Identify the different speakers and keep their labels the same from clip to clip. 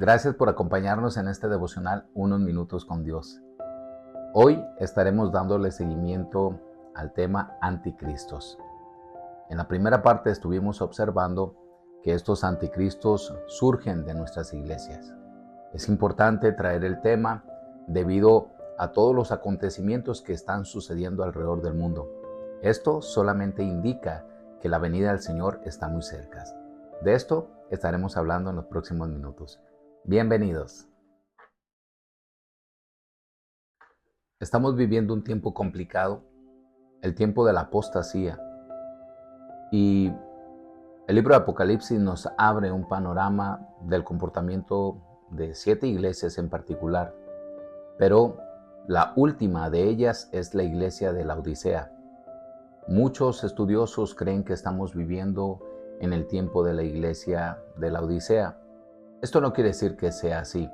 Speaker 1: Gracias por acompañarnos en este devocional Unos Minutos con Dios. Hoy estaremos dándole seguimiento al tema anticristos. En la primera parte estuvimos observando que estos anticristos surgen de nuestras iglesias. Es importante traer el tema debido a todos los acontecimientos que están sucediendo alrededor del mundo. Esto solamente indica que la venida del Señor está muy cerca. De esto estaremos hablando en los próximos minutos. Bienvenidos. Estamos viviendo un tiempo complicado, el tiempo de la apostasía. Y el libro de Apocalipsis nos abre un panorama del comportamiento de 7 iglesias en particular. Pero la última de ellas es la iglesia de la Odisea. Muchos estudiosos creen que estamos viviendo en el tiempo de la iglesia de la Odisea. Esto no quiere decir que sea así.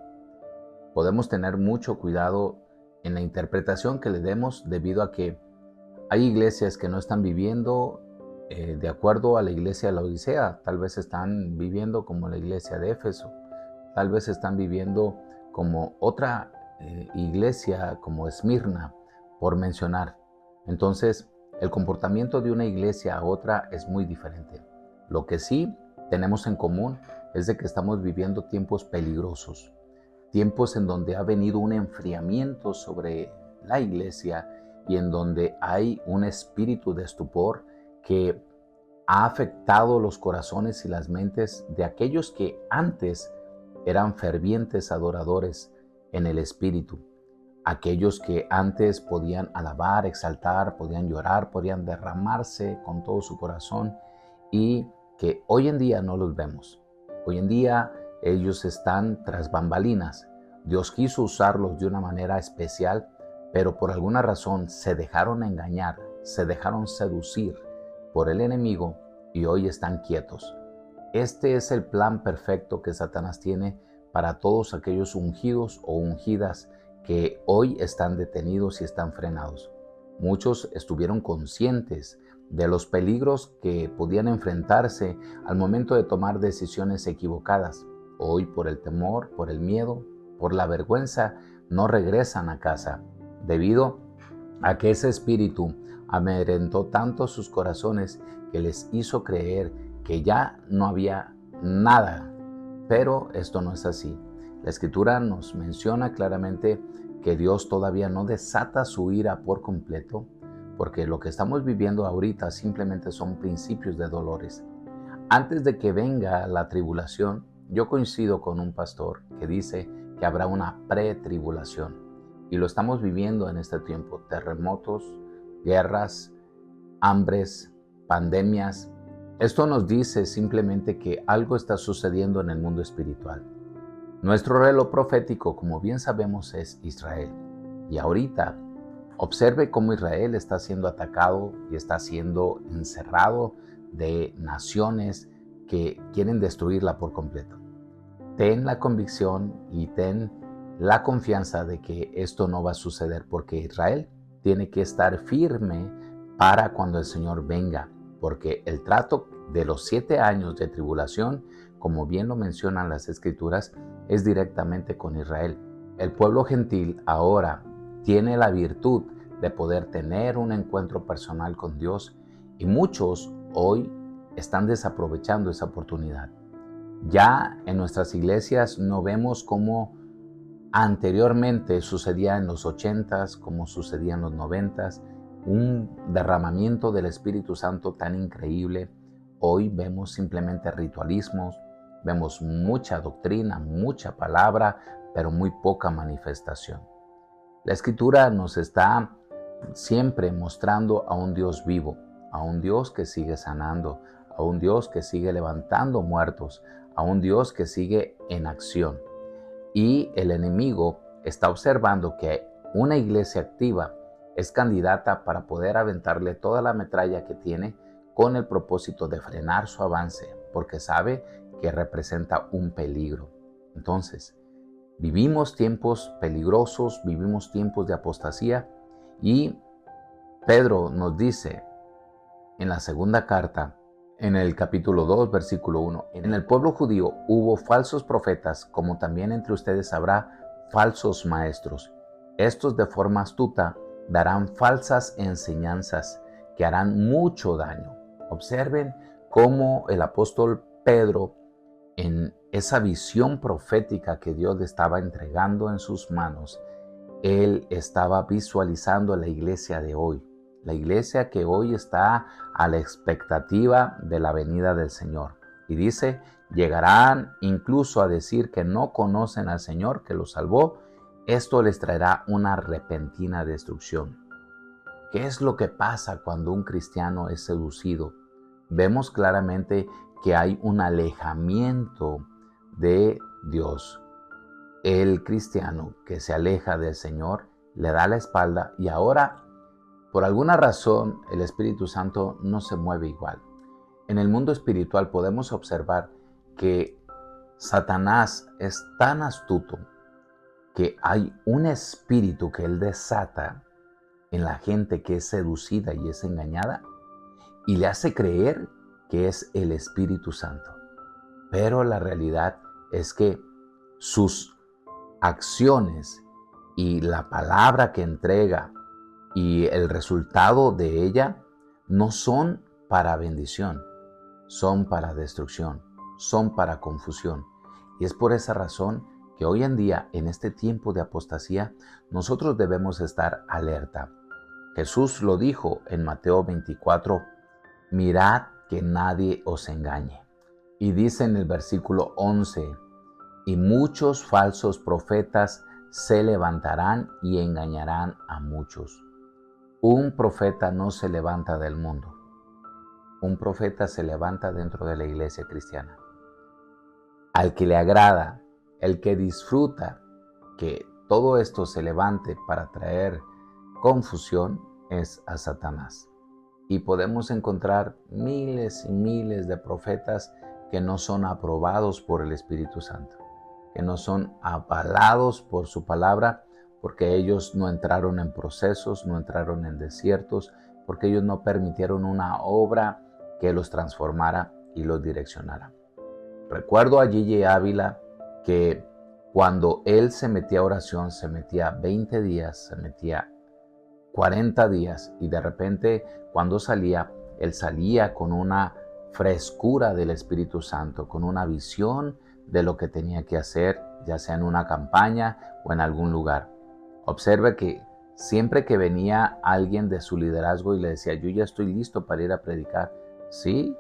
Speaker 1: Podemos tener mucho cuidado en la interpretación que le demos debido a que hay iglesias que no están viviendo de acuerdo a la iglesia de la Odisea. Tal vez están viviendo como la iglesia de Éfeso. Tal vez están viviendo como otra iglesia como Esmirna, por mencionar. Entonces, el comportamiento de una iglesia a otra es muy diferente. Lo que sí tenemos en común es de que estamos viviendo tiempos peligrosos. Tiempos en donde ha venido un enfriamiento sobre la iglesia y en donde hay un espíritu de estupor que ha afectado los corazones y las mentes de aquellos que antes eran fervientes adoradores en el espíritu. Aquellos que antes podían alabar, exaltar, podían llorar, podían derramarse con todo su corazón y que hoy en día no los vemos. Hoy en día ellos están tras bambalinas. Dios quiso usarlos de una manera especial, pero por alguna razón se dejaron engañar, se dejaron seducir por el enemigo y hoy están quietos. Este es el plan perfecto que Satanás tiene para todos aquellos ungidos o ungidas que hoy están detenidos y están frenados. Muchos estuvieron conscientes de los peligros que podían enfrentarse al momento de tomar decisiones equivocadas. Hoy, por el temor, por el miedo, por la vergüenza, no regresan a casa, debido a que ese espíritu amedrentó tanto sus corazones que les hizo creer que ya no había nada. Pero esto no es así. La Escritura nos menciona claramente que Dios todavía no desata su ira por completo, porque lo que estamos viviendo ahorita simplemente son principios de dolores. Antes de que venga la tribulación, yo coincido con un pastor que dice que habrá una pretribulación. Y lo estamos viviendo en este tiempo. Terremotos, guerras, hambres, pandemias. Esto nos dice simplemente que algo está sucediendo en el mundo espiritual. Nuestro reloj profético, como bien sabemos, es Israel. Y ahorita, observe cómo Israel está siendo atacado y está siendo encerrado de naciones que quieren destruirla por completo. Ten la convicción y ten la confianza de que esto no va a suceder, porque Israel tiene que estar firme para cuando el Señor venga, porque el trato de los 7 años de tribulación, como bien lo mencionan las Escrituras, es directamente con Israel. El pueblo gentil ahora tiene la virtud de poder tener un encuentro personal con Dios y muchos hoy están desaprovechando esa oportunidad. Ya en nuestras iglesias no vemos como anteriormente sucedía en los 80s, como sucedía en los 90s, un derramamiento del Espíritu Santo tan increíble. Hoy vemos simplemente ritualismos, vemos mucha doctrina, mucha palabra, pero muy poca manifestación. La Escritura nos está siempre mostrando a un Dios vivo, a un Dios que sigue sanando, a un Dios que sigue levantando muertos, a un Dios que sigue en acción. Y el enemigo está observando que una iglesia activa es candidata para poder aventarle toda la metralla que tiene con el propósito de frenar su avance, porque sabe que representa un peligro. Entonces, vivimos tiempos peligrosos, vivimos tiempos de apostasía y Pedro nos dice en la segunda carta, En el capítulo 2, versículo 1. En el pueblo judío hubo falsos profetas, como también entre ustedes habrá falsos maestros. Estos de forma astuta darán falsas enseñanzas que harán mucho daño. Observen cómo el apóstol Pedro, en esa visión profética que Dios le estaba entregando en sus manos, él estaba visualizando la iglesia de hoy. La iglesia que hoy está a la expectativa de la venida del Señor. Y dice, llegarán incluso a decir que no conocen al Señor que los salvó. Esto les traerá una repentina destrucción. ¿Qué es lo que pasa cuando un cristiano es seducido? Vemos claramente que hay un alejamiento de Dios. El cristiano que se aleja del Señor le da la espalda y ahora, por alguna razón, el Espíritu Santo no se mueve igual. En el mundo espiritual podemos observar que Satanás es tan astuto que hay un espíritu que él desata en la gente que es seducida y es engañada y le hace creer que es el Espíritu Santo. Pero la realidad es que sus acciones y la palabra que entrega y el resultado de ella no son para bendición, son para destrucción, son para confusión. Y es por esa razón que hoy en día, en este tiempo de apostasía, nosotros debemos estar alerta. Jesús lo dijo en Mateo 24, mirad que nadie os engañe. Y dice en el versículo 11, y muchos falsos profetas se levantarán y engañarán a muchos. Un profeta no se levanta del mundo. Un profeta se levanta dentro de la iglesia cristiana. Al que le agrada, el que disfruta que todo esto se levante para traer confusión, es a Satanás. Y podemos encontrar miles y miles de profetas que no son aprobados por el Espíritu Santo, que no son avalados por su palabra, porque ellos no entraron en procesos, no entraron en desiertos, porque ellos no permitieron una obra que los transformara y los direccionara. Recuerdo a Gigi Ávila que cuando él se metía a oración, se metía 20 días, se metía 40 días y de repente cuando salía, él salía con una frescura del Espíritu Santo, con una visión de lo que tenía que hacer, ya sea en una campaña o en algún lugar. Observe que siempre que venía alguien de su liderazgo y le decía, yo ya estoy listo para ir a predicar, ¿sí?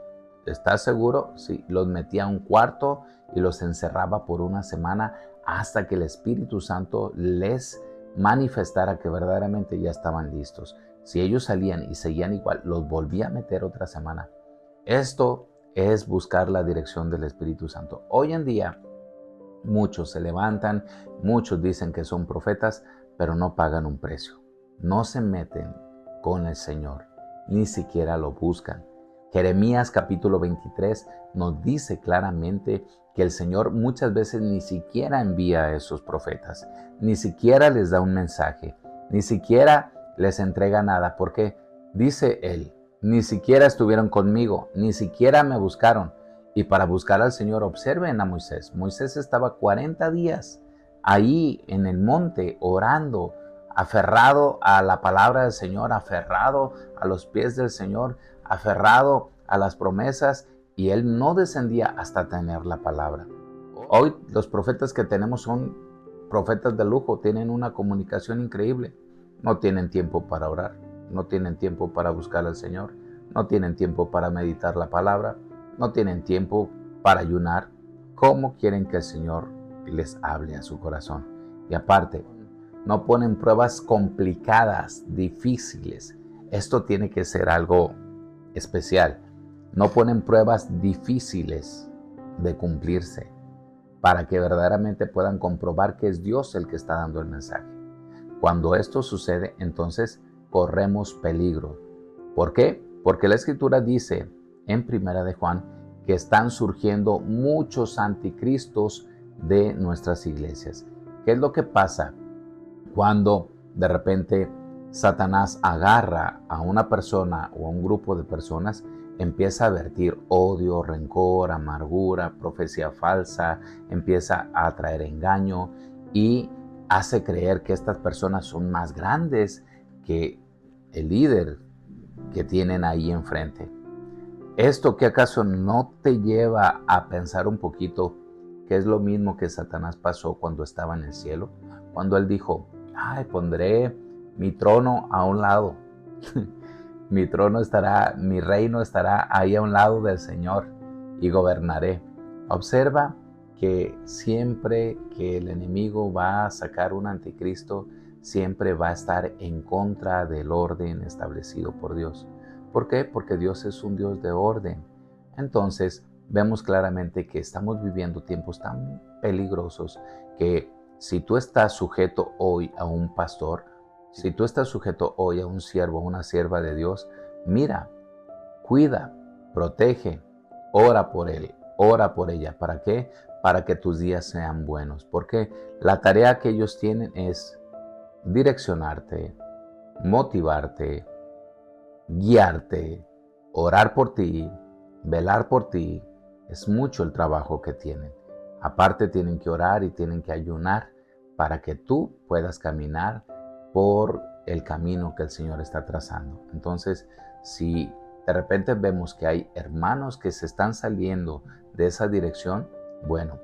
Speaker 1: ¿Estás seguro? Sí. Los metía a un cuarto y los encerraba por una semana hasta que el Espíritu Santo les manifestara que verdaderamente ya estaban listos. Si ellos salían y seguían igual, los volvía a meter otra semana. Esto es buscar la dirección del Espíritu Santo. Hoy en día, muchos se levantan, muchos dicen que son profetas, pero no pagan un precio. No se meten con el Señor, ni siquiera lo buscan. Jeremías capítulo 23 nos dice claramente que el Señor muchas veces ni siquiera envía a esos profetas, ni siquiera les da un mensaje, ni siquiera les entrega nada, porque dice Él, ni siquiera estuvieron conmigo, ni siquiera me buscaron. Y para buscar al Señor, observen a Moisés. Moisés estaba 40 días ahí en el monte orando, aferrado a la palabra del Señor, aferrado a los pies del Señor, aferrado a las promesas, y él no descendía hasta tener la palabra. Hoy los profetas que tenemos son profetas de lujo, tienen una comunicación increíble. No tienen tiempo para orar, no tienen tiempo para buscar al Señor, no tienen tiempo para meditar la palabra, no tienen tiempo para ayunar. ¿Cómo quieren que el Señor les hable a su corazón? Y aparte, no ponen pruebas complicadas, difíciles. Esto tiene que ser algo especial. No ponen pruebas difíciles de cumplirse para que verdaderamente puedan comprobar que es Dios el que está dando el mensaje. Cuando esto sucede, entonces corremos peligro. ¿Por qué? Porque la Escritura dice en Primera de Juan que están surgiendo muchos anticristos de nuestras iglesias. ¿Qué es lo que pasa cuando de repente Satanás agarra a una persona o a un grupo de personas? empieza a vertir odio, rencor, amargura, profecía falsa, empieza a traer engaño y hace creer que estas personas son más grandes que el líder que tienen ahí enfrente. ¿Esto qué acaso no te lleva a pensar un poquito que es lo mismo que Satanás pasó cuando estaba en el cielo? Cuando él dijo, ay, pondré mi trono a un lado. Mi trono estará, mi reino estará ahí a un lado del Señor y gobernaré. Observa que siempre que el enemigo va a sacar un anticristo, siempre va a estar en contra del orden establecido por Dios. ¿Por qué? Porque Dios es un Dios de orden. Entonces, vemos claramente que estamos viviendo tiempos tan peligrosos que si tú estás sujeto hoy a un pastor, si tú estás sujeto hoy a un siervo, a una sierva de Dios, mira, cuida, protege, ora por él, ora por ella. ¿Para qué? Para que tus días sean buenos. Porque la tarea que ellos tienen es direccionarte, motivarte, guiarte, orar por ti, velar por ti. Es mucho el trabajo que tienen. Aparte tienen que orar y tienen que ayunar para que tú puedas caminar por el camino que el Señor está trazando. Entonces, si de repente vemos que hay hermanos que se están saliendo de esa dirección, bueno,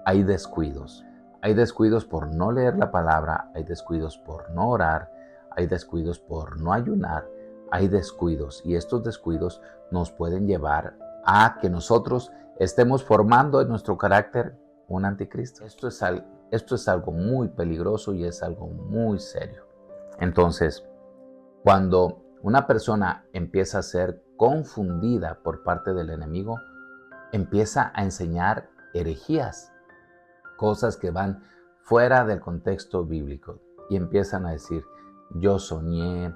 Speaker 1: hay descuidos. Hay descuidos por no leer la palabra, hay descuidos por no orar, hay descuidos por no ayunar, hay descuidos y estos descuidos nos pueden llevar a que nosotros estemos formando en nuestro carácter un anticristo. Esto es algo muy peligroso y es algo muy serio. Entonces, cuando una persona empieza a ser confundida por parte del enemigo, empieza a enseñar herejías, cosas que van fuera del contexto bíblico y empiezan a decir, yo soñé,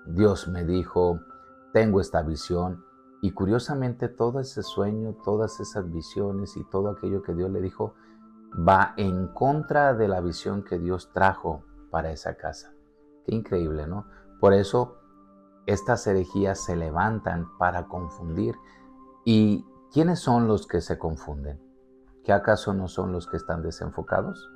Speaker 1: Dios me dijo, tengo esta visión. Y curiosamente todo ese sueño, todas esas visiones y todo aquello que Dios le dijo va en contra de la visión que Dios trajo para esa casa. Qué increíble, ¿no? Por eso estas herejías se levantan para confundir. ¿Y quiénes son los que se confunden? ¿Qué acaso no son los que están desenfocados?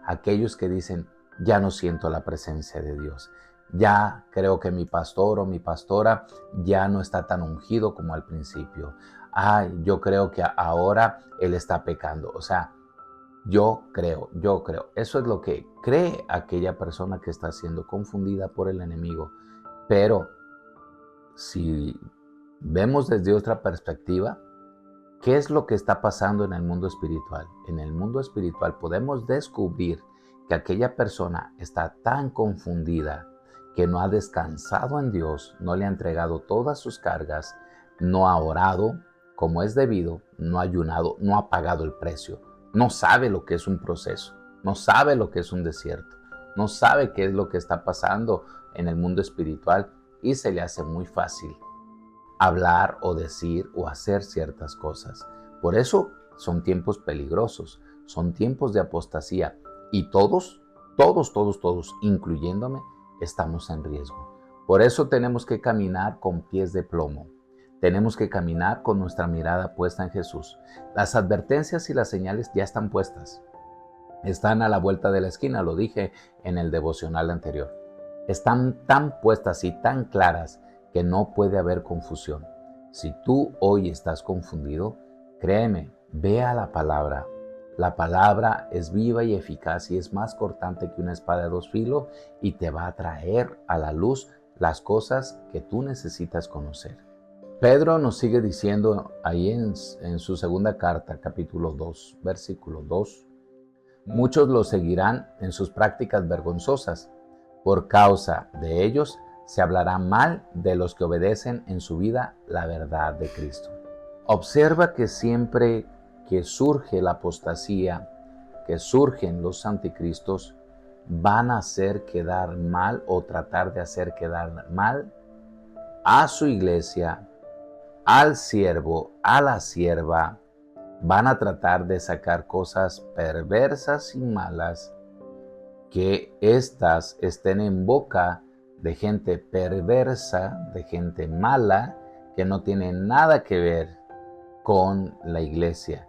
Speaker 1: Aquellos que dicen, ya no siento la presencia de Dios. Ya creo que mi pastor o mi pastora ya no está tan ungido como al principio. Ay, yo creo que ahora él está pecando. O sea, yo creo. Eso es lo que cree aquella persona que está siendo confundida por el enemigo. Pero si vemos desde otra perspectiva, ¿qué es lo que está pasando en el mundo espiritual? En el mundo espiritual podemos descubrir que aquella persona está tan confundida que no ha descansado en Dios, no le ha entregado todas sus cargas, no ha orado como es debido, no ha ayunado, no ha pagado el precio, no sabe lo que es un proceso, no sabe lo que es un desierto, no sabe qué es lo que está pasando en el mundo espiritual y se le hace muy fácil hablar o decir o hacer ciertas cosas. Por eso son tiempos peligrosos, son tiempos de apostasía y todos, incluyéndome, estamos en riesgo. Por eso tenemos que caminar con pies de plomo. Tenemos que caminar con nuestra mirada puesta en Jesús. Las advertencias y las señales ya están puestas. Están a la vuelta de la esquina, lo dije en el devocional anterior. Están tan puestas y tan claras que no puede haber confusión. Si tú hoy estás confundido, créeme, ve a la palabra. La palabra es viva y eficaz y es más cortante que una espada de dos filos y te va a traer a la luz las cosas que tú necesitas conocer. Pedro nos sigue diciendo ahí en su segunda carta, capítulo 2, versículo 2, muchos lo seguirán en sus prácticas vergonzosas. Por causa de ellos se hablará mal de los que obedecen en su vida la verdad de Cristo. Observa que siempre que surge la apostasía, que surgen los anticristos, van a hacer quedar mal o tratar de hacer quedar mal a su iglesia, al siervo, a la sierva. Van a tratar de sacar cosas perversas y malas, que éstas estén en boca de gente perversa, de gente mala, que no tienen nada que ver con la iglesia.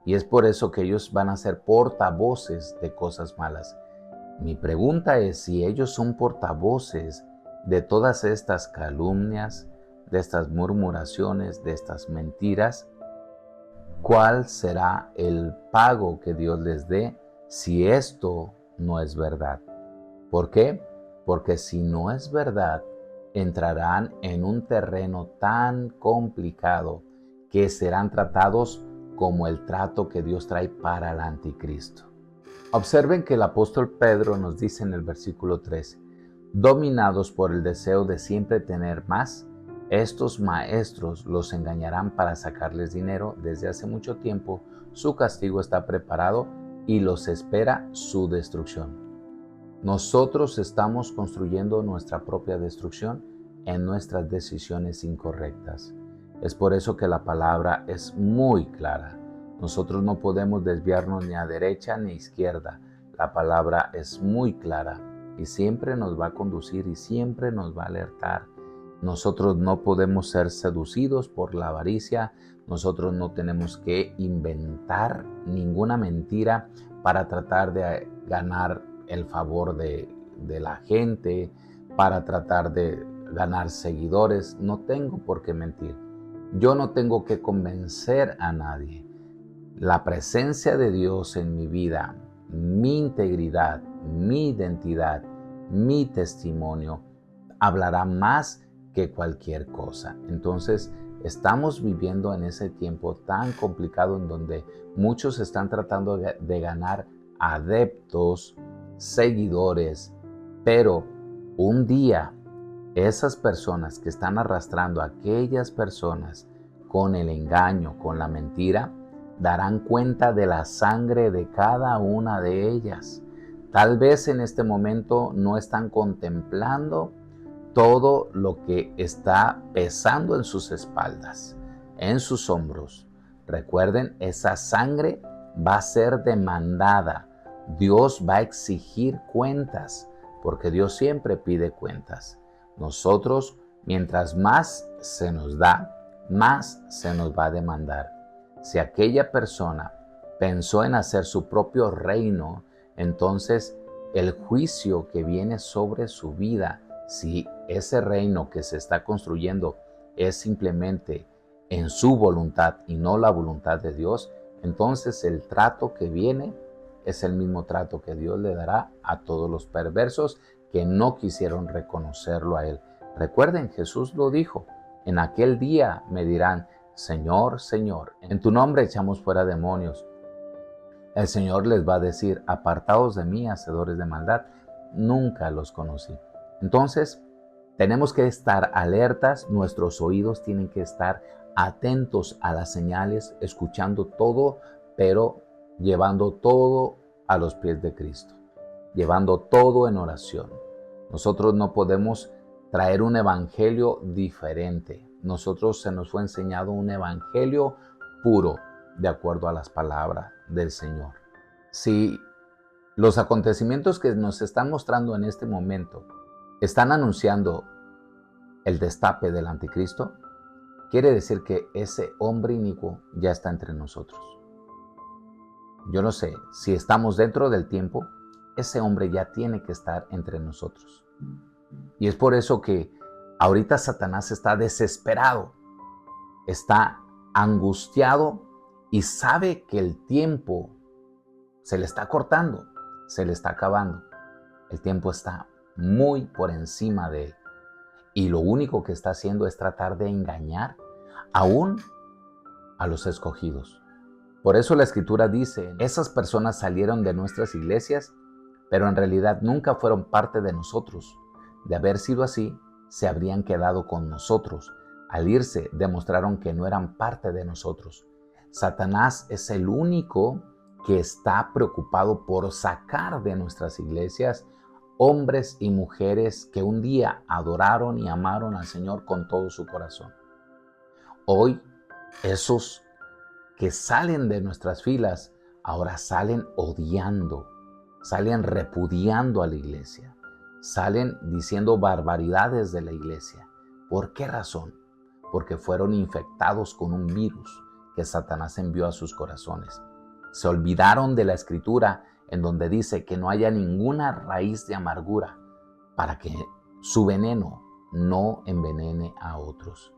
Speaker 1: Y es por eso que ellos van a ser portavoces de cosas malas. Mi pregunta es si ellos son portavoces de todas estas calumnias, de estas murmuraciones, de estas mentiras, ¿cuál será el pago que Dios les dé si esto no es verdad? ¿Por qué? Porque si no es verdad, entrarán en un terreno tan complicado que serán tratados como el trato que Dios trae para el anticristo. Observen que el apóstol Pedro nos dice en el versículo 13, dominados por el deseo de siempre tener más, estos maestros los engañarán para sacarles dinero. Desde hace mucho tiempo su castigo está preparado y los espera su destrucción. Nosotros estamos construyendo nuestra propia destrucción en nuestras decisiones incorrectas. Es por eso que la palabra es muy clara. Nosotros no podemos desviarnos ni a derecha ni a izquierda. La palabra es muy clara y siempre nos va a conducir y siempre nos va a alertar. Nosotros no podemos ser seducidos por la avaricia. Nosotros no tenemos que inventar ninguna mentira para tratar de ganar el favor de la gente, para tratar de ganar seguidores. No tengo por qué mentir. Yo no tengo que convencer a nadie. La presencia de Dios en mi vida, mi integridad, mi identidad, mi testimonio, hablará más que cualquier cosa. Entonces, estamos viviendo en ese tiempo tan complicado en donde muchos están tratando de ganar adeptos, seguidores, pero un día esas personas que están arrastrando a aquellas personas con el engaño, con la mentira, darán cuenta de la sangre de cada una de ellas. Tal vez en este momento no están contemplando todo lo que está pesando en sus espaldas, en sus hombros. Recuerden, esa sangre va a ser demandada. Dios va a exigir cuentas, porque Dios siempre pide cuentas. Nosotros, mientras más se nos da, más se nos va a demandar. Si aquella persona pensó en hacer su propio reino, entonces el juicio que viene sobre su vida, si ese reino que se está construyendo es simplemente en su voluntad y no la voluntad de Dios, entonces el trato que viene es el mismo trato que Dios le dará a todos los perversos que no quisieron reconocerlo a Él. Recuerden, Jesús lo dijo, en aquel día me dirán, Señor, Señor, en tu nombre echamos fuera demonios. El Señor les va a decir, apartaos de mí, hacedores de maldad, nunca los conocí. Entonces, tenemos que estar alertas, nuestros oídos tienen que estar atentos a las señales, escuchando todo, pero llevando todo a los pies de Cristo, llevando todo en oración. Nosotros no podemos traer un evangelio diferente. Nosotros se nos fue enseñado un evangelio puro, de acuerdo a las palabras del Señor. Si los acontecimientos que nos están mostrando en este momento están anunciando el destape del anticristo, quiere decir que ese hombre inicuo ya está entre nosotros. Yo no sé, si estamos dentro del tiempo, ese hombre ya tiene que estar entre nosotros. Y es por eso que ahorita Satanás está desesperado, está angustiado y sabe que el tiempo se le está cortando, se le está acabando. El tiempo está muy por encima de él. Y lo único que está haciendo es tratar de engañar aún a los escogidos. Por eso la Escritura dice, esas personas salieron de nuestras iglesias, pero en realidad nunca fueron parte de nosotros. De haber sido así, se habrían quedado con nosotros. Al irse, demostraron que no eran parte de nosotros. Satanás es el único que está preocupado por sacar de nuestras iglesias hombres y mujeres que un día adoraron y amaron al Señor con todo su corazón. Hoy, esos que salen de nuestras filas, ahora salen odiando, salen repudiando a la iglesia, salen diciendo barbaridades de la iglesia. ¿Por qué razón? porque fueron infectados con un virus que Satanás envió a sus corazones. Se olvidaron de la escritura en donde dice que no haya ninguna raíz de amargura para que su veneno no envenene a otros,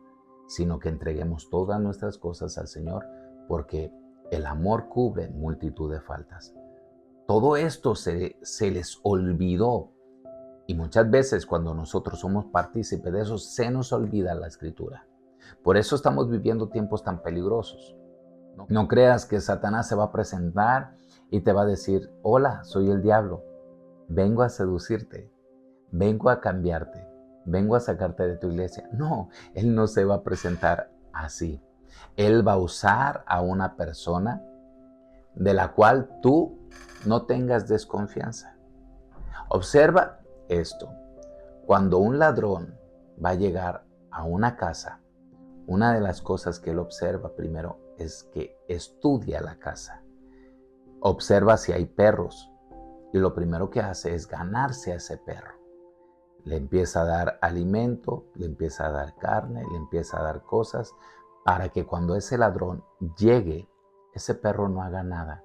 Speaker 1: sino que entreguemos todas nuestras cosas al Señor, porque el amor cubre multitud de faltas. Todo esto se les olvidó, y muchas veces cuando nosotros somos partícipes de eso, se nos olvida la escritura. Por eso estamos viviendo tiempos tan peligrosos. No creas que Satanás se va a presentar y te va a decir: hola, soy el diablo, vengo a seducirte, vengo a cambiarte, vengo a sacarte de tu iglesia. No, él no se va a presentar así. Él va a usar a una persona de la cual tú no tengas desconfianza. Observa esto. Cuando un ladrón va a llegar a una casa, una de las cosas que él observa primero es que estudia la casa. Observa si hay perros y lo primero que hace es ganarse a ese perro. Le empieza a dar alimento, le empieza a dar carne, le empieza a dar cosas para que cuando ese ladrón llegue, ese perro no haga nada.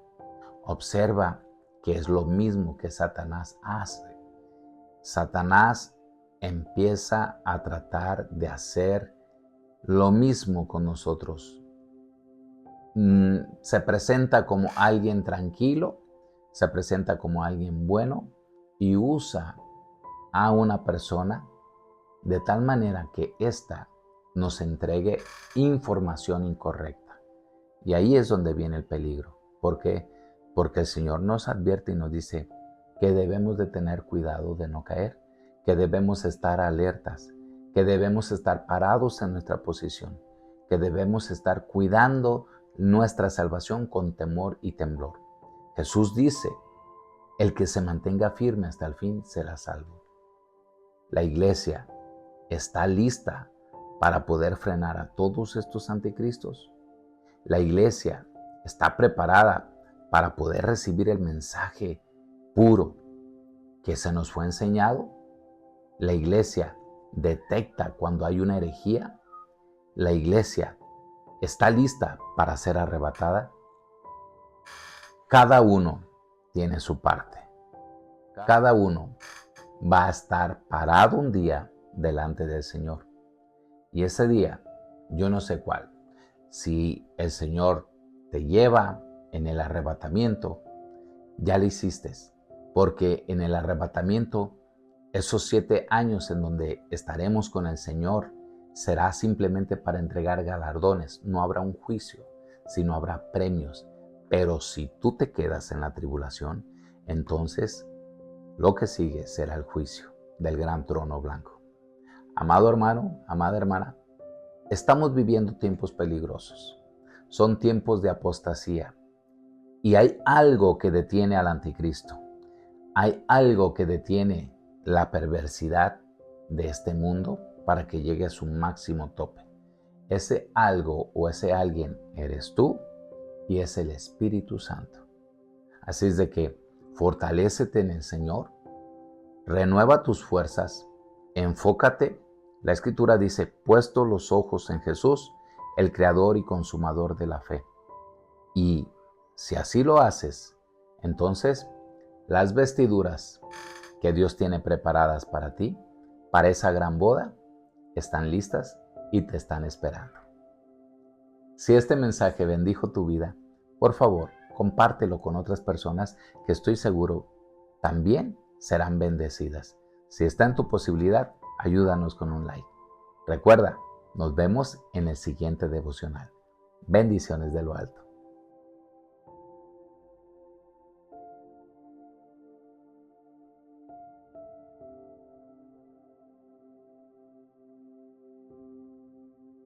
Speaker 1: Observa que es lo mismo que Satanás hace. Satanás empieza a tratar de hacer lo mismo con nosotros. Se presenta como alguien tranquilo, se presenta como alguien bueno y usa a una persona de tal manera que ésta nos entregue información incorrecta. Y ahí es donde viene el peligro. ¿Por qué? Porque el Señor nos advierte y nos dice que debemos de tener cuidado de no caer, que debemos estar alertas, que debemos estar parados en nuestra posición, que debemos estar cuidando nuestra salvación con temor y temblor. Jesús dice: el que se mantenga firme hasta el fin será salvo. La iglesia está lista para poder frenar a todos estos anticristos. La iglesia está preparada para poder recibir el mensaje puro que se nos fue enseñado. La iglesia detecta cuando hay una herejía. La iglesia está lista para ser arrebatada. Cada uno tiene su parte. Cada uno va a estar parado un día delante del Señor. Y ese día, yo no sé cuál. Si el Señor te lleva en el arrebatamiento, ya lo hiciste. Porque en el arrebatamiento, esos 7 años en donde estaremos con el Señor, será simplemente para entregar galardones. No habrá un juicio, sino habrá premios. Pero si tú te quedas en la tribulación, entonces lo que sigue será el juicio del gran trono blanco. Amado hermano, amada hermana, estamos viviendo tiempos peligrosos. Son tiempos de apostasía. Y hay algo que detiene al anticristo. Hay algo que detiene la perversidad de este mundo para que llegue a su máximo tope. Ese algo o ese alguien eres tú y es el Espíritu Santo. Así es de que fortalécete en el Señor, renueva tus fuerzas, enfócate. La Escritura dice: puesto los ojos en Jesús, el Creador y Consumador de la fe. Y si así lo haces, entonces las vestiduras que Dios tiene preparadas para ti, para esa gran boda, están listas y te están esperando. Si este mensaje bendijo tu vida, por favor, compártelo con otras personas que estoy seguro también serán bendecidas. Si está en tu posibilidad, ayúdanos con un like. Recuerda, nos vemos en el siguiente devocional. Bendiciones de lo alto.